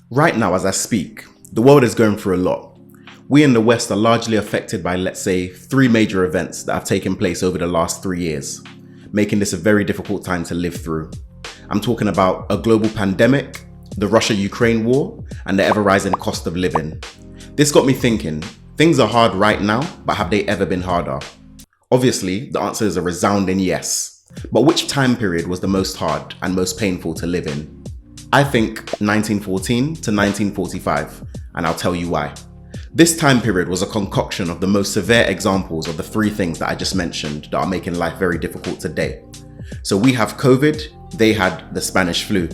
Right now, as I speak, the world is going through a lot. We in the West are largely affected by, let's say, three major events that have taken place over the last 3 years, making this a very difficult time to live through. I'm talking about a global pandemic, the Russia-Ukraine war, and the ever-rising cost of living. This got me thinking, things are hard right now, but have they ever been harder? Obviously, the answer is a resounding yes. But which time period was the most hard and most painful to live in? I think 1914 to 1945, and I'll tell you why. This time period was a concoction of the most severe examples of the three things that I just mentioned that are making life very difficult today. So we have COVID, they had the Spanish flu.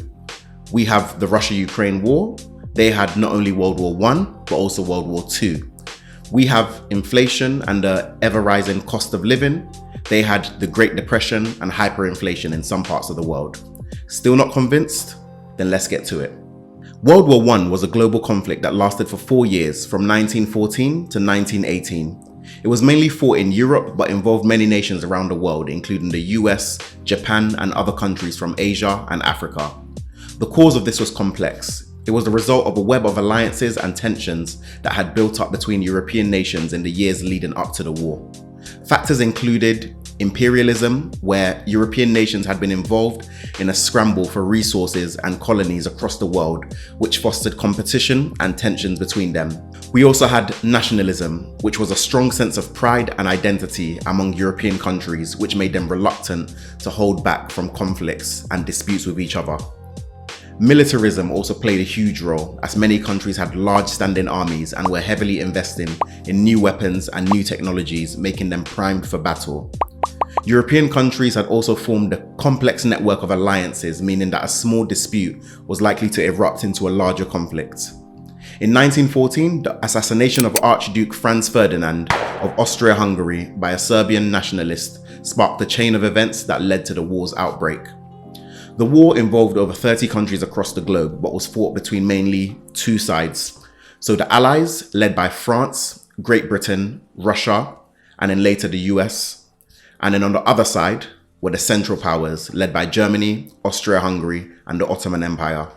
We have the Russia-Ukraine war, they had not only World War I, but also World War II. We have inflation and the ever-rising cost of living. They had the Great Depression and hyperinflation in some parts of the world. Still not convinced? Then let's get to it. World War I was a global conflict that lasted for 4 years, from 1914 to 1918. It was mainly fought in Europe, but involved many nations around the world, including the US, Japan, and other countries from Asia and Africa. The cause of this was complex. It was the result of a web of alliances and tensions that had built up between European nations in the years leading up to the war. Factors included imperialism, where European nations had been involved in a scramble for resources and colonies across the world, which fostered competition and tensions between them. We also had nationalism, which was a strong sense of pride and identity among European countries, which made them reluctant to hold back from conflicts and disputes with each other. Militarism also played a huge role, as many countries had large standing armies and were heavily investing in new weapons and new technologies, making them primed for battle. European countries had also formed a complex network of alliances, meaning that a small dispute was likely to erupt into a larger conflict. In 1914, the assassination of Archduke Franz Ferdinand of Austria-Hungary by a Serbian nationalist sparked the chain of events that led to the war's outbreak. The war involved over 30 countries across the globe, but was fought between mainly two sides. So the Allies, led by France, Great Britain, Russia, and then later the US. And then on the other side were the Central Powers, led by Germany, Austria-Hungary, and the Ottoman Empire.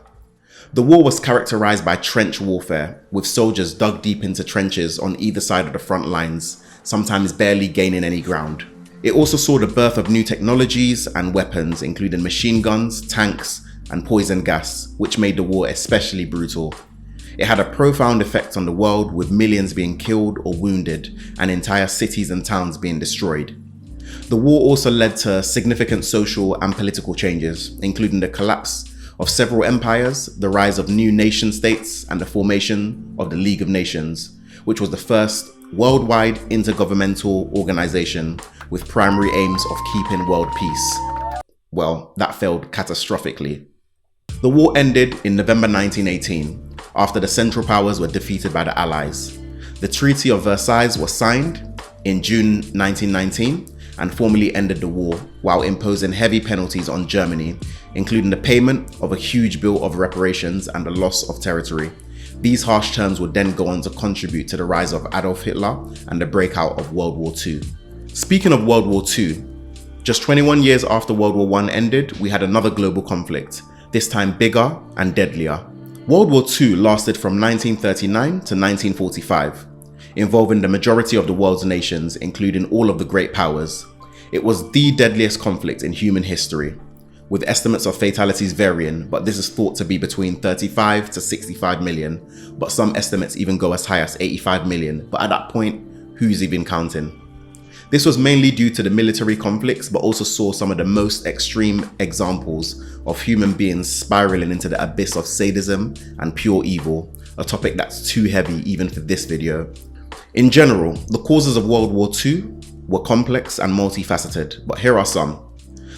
The war was characterized by trench warfare, with soldiers dug deep into trenches on either side of the front lines, sometimes barely gaining any ground. It also saw the birth of new technologies and weapons, including machine guns, tanks, and poison gas, which made the war especially brutal. It had a profound effect on the world, with millions being killed or wounded, and entire cities and towns being destroyed. The war also led to significant social and political changes, including the collapse of several empires, the rise of new nation states, and the formation of the League of Nations, which was the first worldwide intergovernmental organization with primary aims of keeping world peace. Well, that failed catastrophically. The war ended in November 1918, after the Central Powers were defeated by the Allies. The Treaty of Versailles was signed in June 1919 and formally ended the war, while imposing heavy penalties on Germany, including the payment of a huge bill of reparations and the loss of territory. These harsh terms would then go on to contribute to the rise of Adolf Hitler and the breakout of World War II. Speaking of World War II, just 21 years after World War I ended, we had another global conflict, this time bigger and deadlier. World War II lasted from 1939 to 1945, involving the majority of the world's nations, including all of the great powers. It was the deadliest conflict in human history, with estimates of fatalities varying, but this is thought to be between 35 to 65 million, but some estimates even go as high as 85 million, but at that point, who's even counting? This was mainly due to the military conflicts, but also saw some of the most extreme examples of human beings spiraling into the abyss of sadism and pure evil, a topic that's too heavy even for this video. In general, the causes of World War II were complex and multifaceted, but here are some.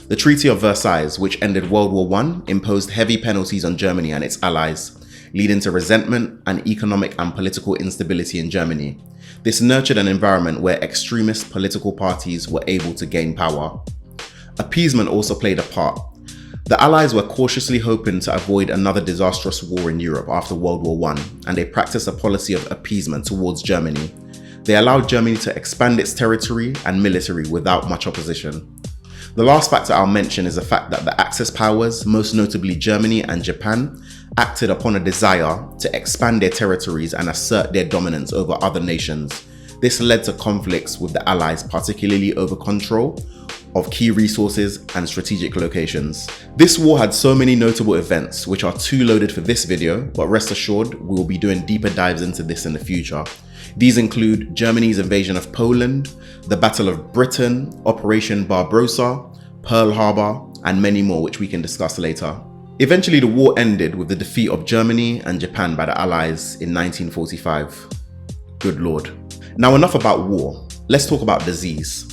The Treaty of Versailles, which ended World War I, imposed heavy penalties on Germany and its allies, leading to resentment and economic and political instability in Germany. This nurtured an environment where extremist political parties were able to gain power. Appeasement also played a part. The Allies were cautiously hoping to avoid another disastrous war in Europe after World War I, and they practiced a policy of appeasement towards Germany. They allowed Germany to expand its territory and military without much opposition. The last factor I'll mention is the fact that the Axis powers, most notably Germany and Japan, acted upon a desire to expand their territories and assert their dominance over other nations. This led to conflicts with the Allies, particularly over control of key resources and strategic locations. This war had so many notable events, which are too loaded for this video, but rest assured, we will be doing deeper dives into this in the future. These include Germany's invasion of Poland, the Battle of Britain, Operation Barbarossa, Pearl Harbor, and many more, which we can discuss later. Eventually, the war ended with the defeat of Germany and Japan by the Allies in 1945. Good lord. Now, enough about war. Let's talk about disease.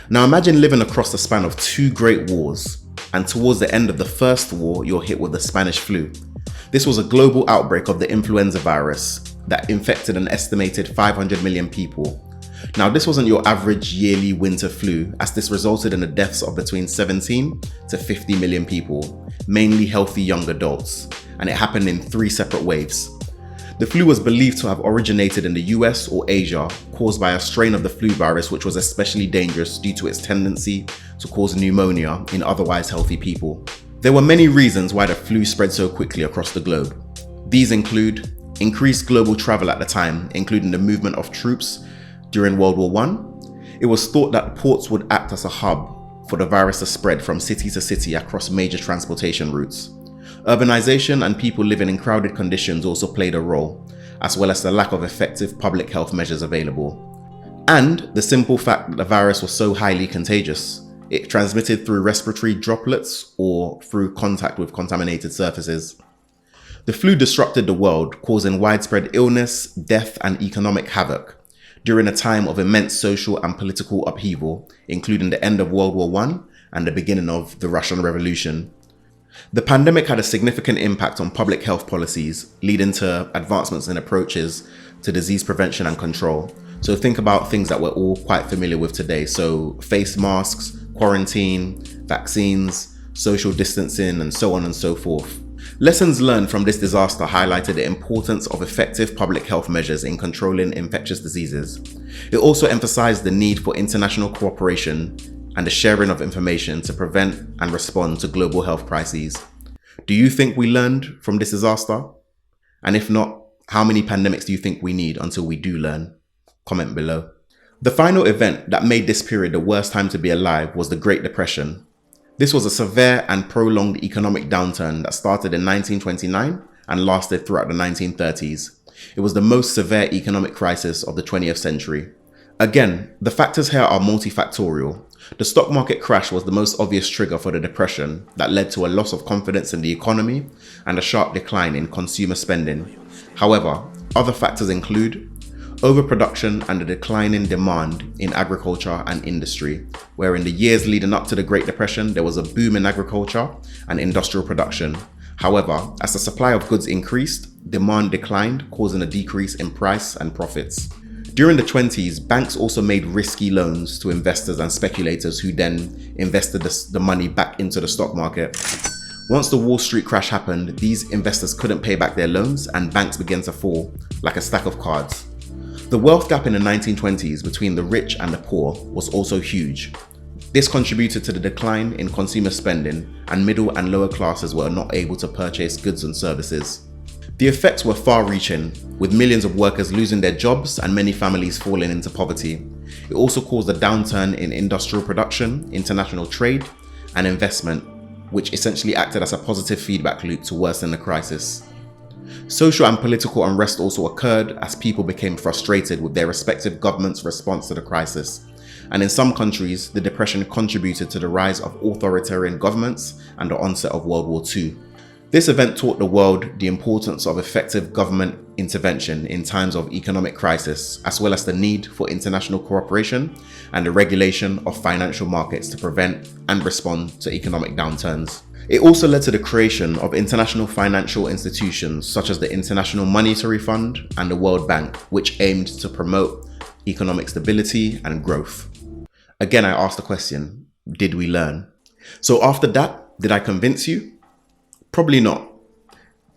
Now, imagine living across the span of two great wars, and towards the end of the first war, you're hit with the Spanish flu. This was a global outbreak of the influenza virus that infected an estimated 500 million people. Now, this wasn't your average yearly winter flu, as this resulted in the deaths of between 17 to 50 million people, mainly healthy young adults, and it happened in 3 separate waves. The flu was believed to have originated in the US or Asia, caused by a strain of the flu virus which was especially dangerous due to its tendency to cause pneumonia in otherwise healthy people. There were many reasons why the flu spread so quickly across the globe. These include increased global travel at the time, including the movement of troops during World War I. It was thought that ports would act as a hub for the virus to spread from city to city across major transportation routes. Urbanization and people living in crowded conditions also played a role, as well as the lack of effective public health measures available. And the simple fact that the virus was so highly contagious. It transmitted through respiratory droplets or through contact with contaminated surfaces. The flu disrupted the world, causing widespread illness, death, and economic havoc during a time of immense social and political upheaval, including the end of World War I and the beginning of the Russian Revolution. The pandemic had a significant impact on public health policies, leading to advancements in approaches to disease prevention and control. So think about things that we're all quite familiar with today. So face masks, quarantine, vaccines, social distancing, and so on and so forth. Lessons learned from this disaster highlighted the importance of effective public health measures in controlling infectious diseases. It also emphasized the need for international cooperation and the sharing of information to prevent and respond to global health crises. Do you think we learned from this disaster? And if not, how many pandemics do you think we need until we do learn? Comment below. The final event that made this period the worst time to be alive was the Great Depression. This was a severe and prolonged economic downturn that started in 1929 and lasted throughout the 1930s. It was the most severe economic crisis of the 20th century. Again, the factors here are multifactorial. The stock market crash was the most obvious trigger for the depression that led to a loss of confidence in the economy and a sharp decline in consumer spending. However, other factors include overproduction and a decline in demand in agriculture and industry, where in the years leading up to the Great Depression, there was a boom in agriculture and industrial production. However, as the supply of goods increased, demand declined, causing a decrease in price and profits. During the 20s, banks also made risky loans to investors and speculators who then invested the money back into the stock market. Once the Wall Street crash happened, these investors couldn't pay back their loans and banks began to fall like a stack of cards. The wealth gap in the 1920s between the rich and the poor was also huge. This contributed to the decline in consumer spending, and middle and lower classes were not able to purchase goods and services. The effects were far-reaching, with millions of workers losing their jobs and many families falling into poverty. It also caused a downturn in industrial production, international trade, and investment, which essentially acted as a positive feedback loop to worsen the crisis. Social and political unrest also occurred as people became frustrated with their respective governments' response to the crisis. And in some countries, the depression contributed to the rise of authoritarian governments and the onset of World War II. This event taught the world the importance of effective government intervention in times of economic crisis, as well as the need for international cooperation and the regulation of financial markets to prevent and respond to economic downturns. It also led to the creation of international financial institutions such as the International Monetary Fund and the World Bank, which aimed to promote economic stability and growth. Again, I asked the question, did we learn? So after that, did I convince you? Probably not.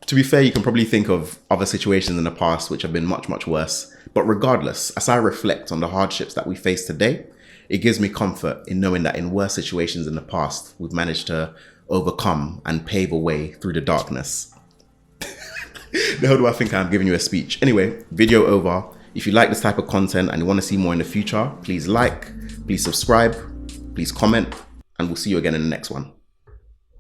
To be fair, you can probably think of other situations in the past which have been much, much worse. But regardless, as I reflect on the hardships that we face today, it gives me comfort in knowing that in worse situations in the past, we've managed to overcome and pave a way through the darkness. The hell do I think I'm giving you a speech? Anyway, video over. If you like this type of content and you want to see more in the future, please like, please subscribe, please comment, and we'll see you again in the next one.